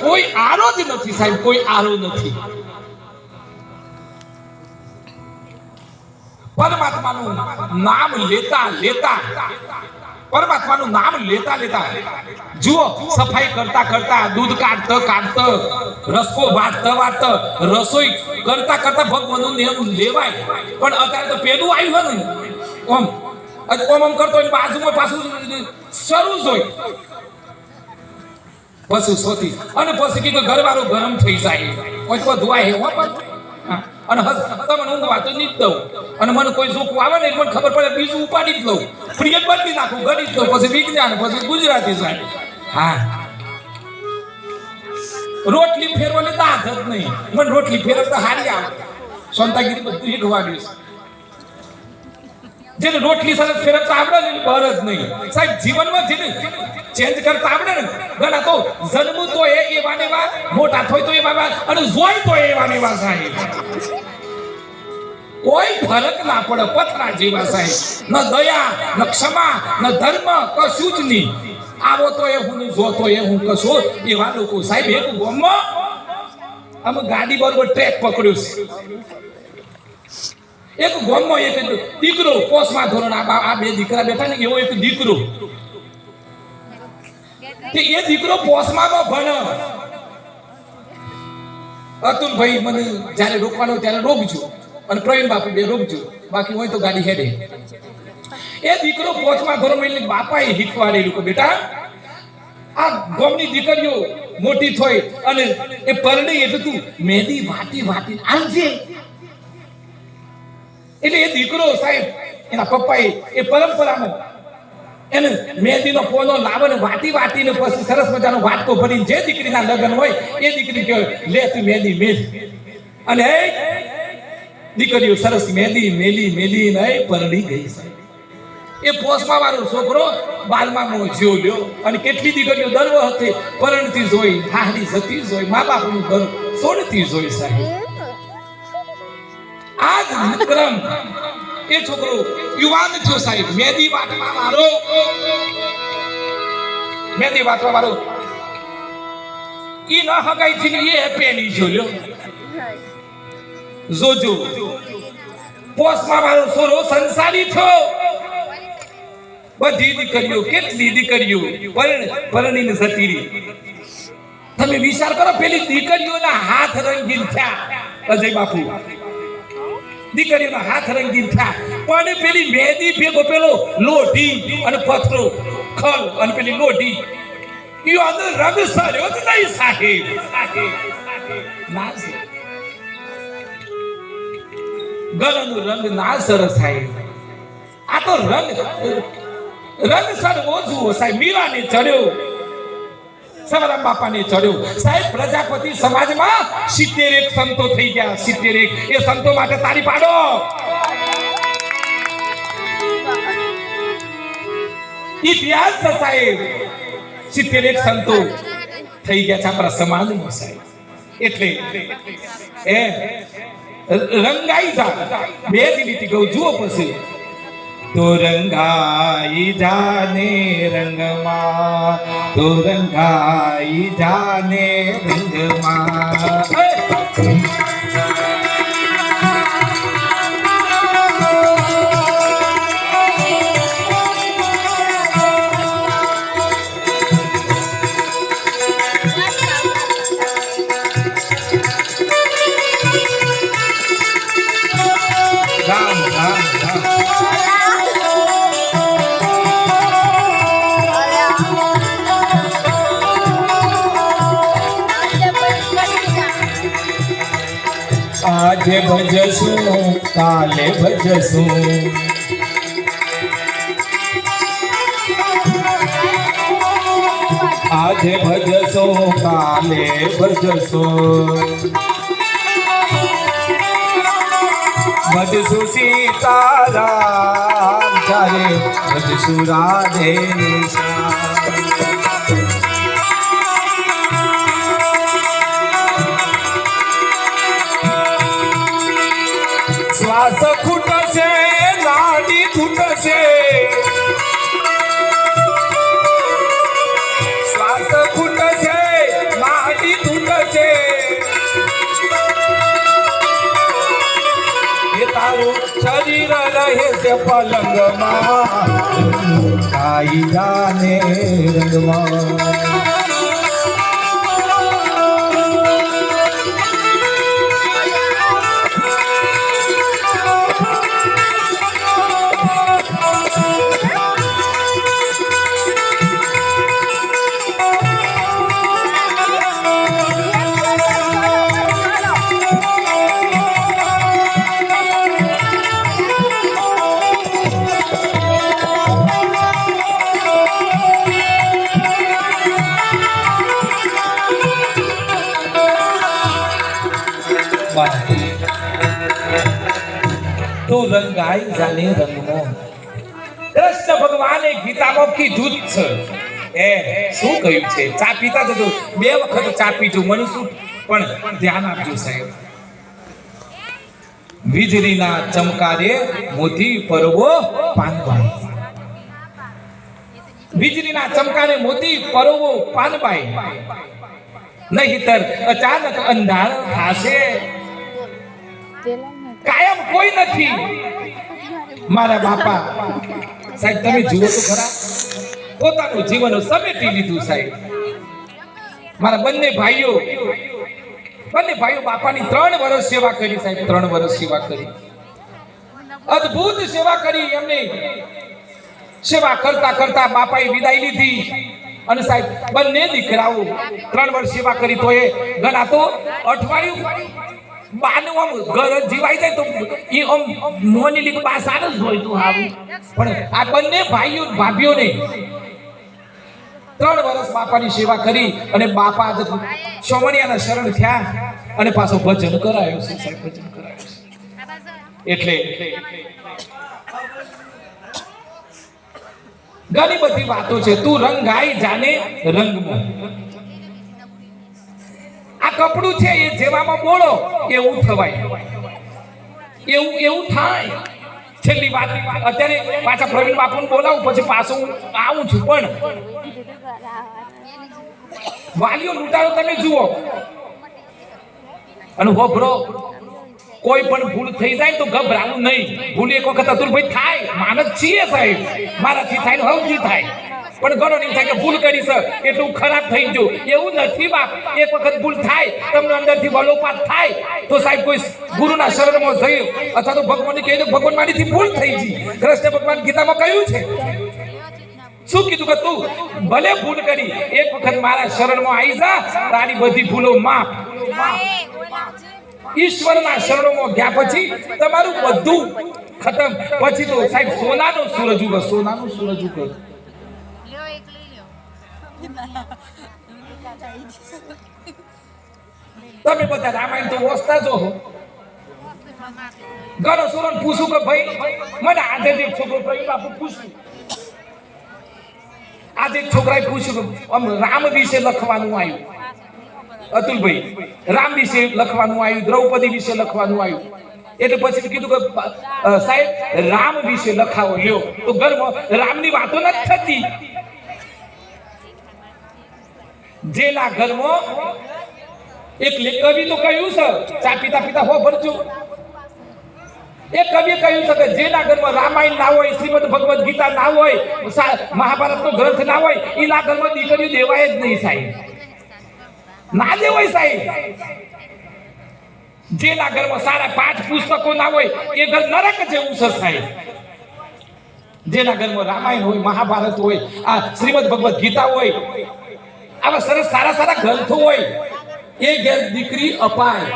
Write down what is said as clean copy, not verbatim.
કોઈ આરો જ નથી સાહેબ, કોઈ આરો નથી. પરમાત્માનું નામ લેતા લેતા, પરમાત્માનું નામ લેતા લેતા, જુઓ સફાઈ કરતા કરતા, દૂધ કાઢતા કાઢતા, રસકો વાટતા વાટતા, રસોઈ કરતા કરતા ભગવાનનું નામ લેવાય. પણ અત્યારે તો પેલું આવ્યું હોય ને, ઓમ ઓમ કરતો હોય, બાજુમાં પાછું શરૂ જ હોય, પછી સોથી અને પછી કીધું ઘરવાળો ગરમ થઈ જાય, કોઈ તો ધોવાય હો પાછું. અને તમને ઊંઘવા તો નહીં જ દઉં, અને મને કોઈ જોખું આવે ને મને ખબર પડે બીજું ઉપાડી જ લઉં, ફ્રી બદલી નાખું, ગણી જ લઉં, પછી વિજ્ઞાન, પછી ગુજરાતી સાહેબ. હા, રોટલી ફેરવાની દાંત જ નહીં, મને રોટલી ફેરવતા હારી આવે, સોનતાગીરી બધું શીખવાડ્યું છે. જેને રોટલી સાથે ફેરવતા આવડે ને બહાર જ નહીં સાહેબ. જીવનમાં જેને ચેન્જ કરતા આવડે ને, ઘણા તો જન્મ તો એવા ને એવા, મોટા થાય તો એવા અને જોઈ તો એવા ને એવા સાહેબ. કોઈ ફરક ના પડે, પથરા જેવા સાહેબ. ન દયા, ન ક્ષમા, ન ધર્મ, કશું જ નહીં. આવો તો એ હું, જોતો એ હું, કશું એવા લોકો સાહેબ. એક ગોમમાં અમે ગાડી બરોબર ટ્રેક પકડ્યો છે. એક ગોમમાં એક દીકરો, પોષમાં ધોરણ, આ બે દીકરા બેઠા ને, એવો એક દીકરો, એ દીકરો પોષમાં ભણે. અતુલભાઈ મને જયારે રોકવાનો ત્યારે રોકજો, અને પ્રવીણ બાપુ બે રોકજો, બાકી હોય તો ગાડી હેડે. એ દીકરો પોષમાં ધોરણ એટલે બાપાએ શીખવાડેલું કે બેટા આ ગોમની દીકરીઓ મોટી થઈ અને એ પરણી એટલે તું મહેંદી વાટી વાટી આલજે. એટલે એ દીકરો સાહેબ, એના પપ્પાએ એ પરંપરામાં એને મહેંદીનો પોનો લાવે ને વાટી વાટીને પછી સરસ મજાનો વાટકો ભરીને જે દીકરીના લગ્ન હોય એ દીકરી કહે લે તું મહેંદી મેલ. અને એ દીકરીઓ સરસ મહેંદી મેલી મેલી ને પરણી ગઈ સાહેબ. એ પોસમાં વાળો છોકરો બાલમાં જ્યો લ્યો. અને કેટલી દીકરીઓ દર વખતે પરણતી જોઈ, હારી જતી જોઈ, મા બાપનું ઘર છોડતી જોઈ સાહેબ. આજ વિક્રમ એ છોકરો યુવાન થયો સાહેબ. મહેંદી વાટવા વાળો, મહેંદી વાટવા વાળો ઈ ન હગાઈ થી એ પેલી જોયો. જોજો પોસમાં વાળો છોરો સંસારી થયો. બધી દીકરીઓ, કેટલી દીકરીઓ પરણીને જતી રહી. તમે વિચાર કરો, પેલી દીકરીઓના હાથ રંગીન થયા. અજય બાપુ, દીકરીઓના હાથ રંગીન થયા, પણ પેલી મહેંદી ભેગો પેલો લોઢી અને પથરો ખલ અને પેલી લોઢી ઈ અંદર રંગ સર્યો જ નહીં સાહેબ. ના ગળાનો રંગ ના સરસ સાહેબ. આ તો રંગ સરવો જુઓ સાહેબ. મીરાને ચડ્યો, સવરામ બાપાને ચડ્યો સાહેબ. પ્રજાપતિ સમાજમાં 71 સંતો થઈ ગયા. 71 એ સંતો માટે તાળી પાડો. ઇતિહાસ છે સાહેબ. 71 સંતો થઈ ગયા છે આપણા સમાજમાં સાહેબ. એટલે એ રંગાઈ જા. બે દીધી કહું જુઓ પછી. તો રંગાઈ જાને રંગમાં, તો રંગાઈ જાને રંગમાં. રામ રામ રામ. આજે ભજશું કાલે ભજશું, આજે ભજશું કાલે ભજશું. ભજશું સીતારામ ત્યારે ભજશું રાધે શ્યામ. શ્વાસ ખૂટશે, નાડી ખૂટશે, શ્વાસ ખૂટશે, નાડી રહે છે પલંગમાં કાઈ જાને રંગમાં તો રંગાઈ જાને રંગમાં કૃષ્ણ ભગવાને ગીતામાં કીધું જ છે શું કહ્યું છે ચા પીતા જજો 2 વખત ચા પીજો મને શું પણ ધ્યાન આપજો સાહેબ વીજળીના ચમકારે મોતી પરવો પાનબાઈ વીજળીના ચમકારે મોતી પરવો પાનબાઈ નહીતર અચાનક અંધાર થાશે કાયમ કોઈ નથી મારા બાપા સાહેબ તમે જુઓ તો ખરા પોતાનું જીવન સમેટી લીધું સાહેબ મારા બંને ભાઈઓ બાપાની 3 વર્ષ સેવા કરી સાહેબ 3 વર્ષ સેવા કરી અદ્ભુત સેવા કરી એમને સેવા કરતા કરતા બાપાએ વિદાય લીધી અને સાહેબ બંને દીકરાઓ 3 વર્ષ સેવા કરી તો એ ગણા તો અઠવાડિયું બાનું આમ ઘર જીવાઈ જાય તો એ આમ મોની લીક પાસાર જ હોય તું આવું પણ આ બંને ભાઈઓ ભાભીઓને 3 વર્ષ બાપાની સેવા કરી અને બાપા સોમણિયાના શરણ થયા અને પાછો ભજન કરાયો છે સાહેબ ભજન કરાયો છે એટલે ઘણી બધી વાતો છે તું રંગાઈ જાને રંગમાં આ કપડું છે એ જેવામાં બોલો એવું થવાય એવું થાય છેલ્લી વાત અત્યારે પાછા પ્રવીણ બાપુને બોલાવું પછી પાછું આવું છું પણ વાલીઓ લૂંટારો તમે જુઓ અને હોભરો કોઈ પણ ભૂલ થઈ જાય તો ગભરાવું નહીં ભૂલ એક વખત અતુલભાઈ થાય માનસ છીએ સાહેબ મારાથી થાય હવથી થાય પણ ઘણો નહીં થાય કે ભૂલ કરી છે એટલું ખરાબ થઈ ગયું એવું નથી બાપ એક વખત ભૂલ થાય તમને અંદરથી વલોપાત થાય તો સાહેબ કોઈ ગુરુના શરણમાં જઈ અથવા તો ભગવાનને કહી દો ભગવાન મારીથી ભૂલ થઈ ગઈ કૃષ્ણ ભગવાન ગીતામાં કહ્યું છે શું કીધું કે તું ભલે ભૂલ કરી એક વખત મારા શરણમાં આવી જા તારી બધી ભૂલો માફ ઈશ્વરના શરણોમાં ગયા પછી તમારું બધું ખતમ પછી તો સાહેબ સોનાનો સૂરજ ઉગે સોનાનો સૂરજ ઉગે તમે બધા રામાયણ તો વાંચતા જો હો ઘણો સુરન પૂછું કે ભાઈ મને આજે એક છોકરો પ્રવીણ બાપુ પૂછ્યું આજે એક છોકરાએ પૂછ્યું કે રામ વિશે લખવાનું આવ્યું અતુલભાઈ રામ વિશે લખવાનું આવ્યું દ્રૌપદી વિશે લખવાનું આવ્યું એટલે પછી કીધું કે સાહેબ રામ વિશે લખાવો લ્યો તો ઘરમાં રામની વાતો નથી થતી જેના ઘરમાં એક કવિ તો કહ્યું છે ચા પીતા પીતા હો ભરજો એક કવિએ કહ્યું છે કે જેના ઘરમાં રામાયણ ના હોય શ્રીમદ ભગવદ ગીતા ના હોય મહાભારતનો ગ્રંથ ના હોય એના ઘરમાં દીકરીઓ દેવાય જ નહીં સાહેબ ના દેવાય સાહેબ જેના ઘરમાં સારા 5 પુસ્તકો ના હોય એ ઘર નરક જેવું છે સાહેબ જેના ઘરમાં રામાયણ હોય મહાભારત હોય આ શ્રીમદ ભગવદ ગીતા હોય આવા સરસ સારા સારા ગ્રંથો હોય એ ઘેર દીકરી અપાય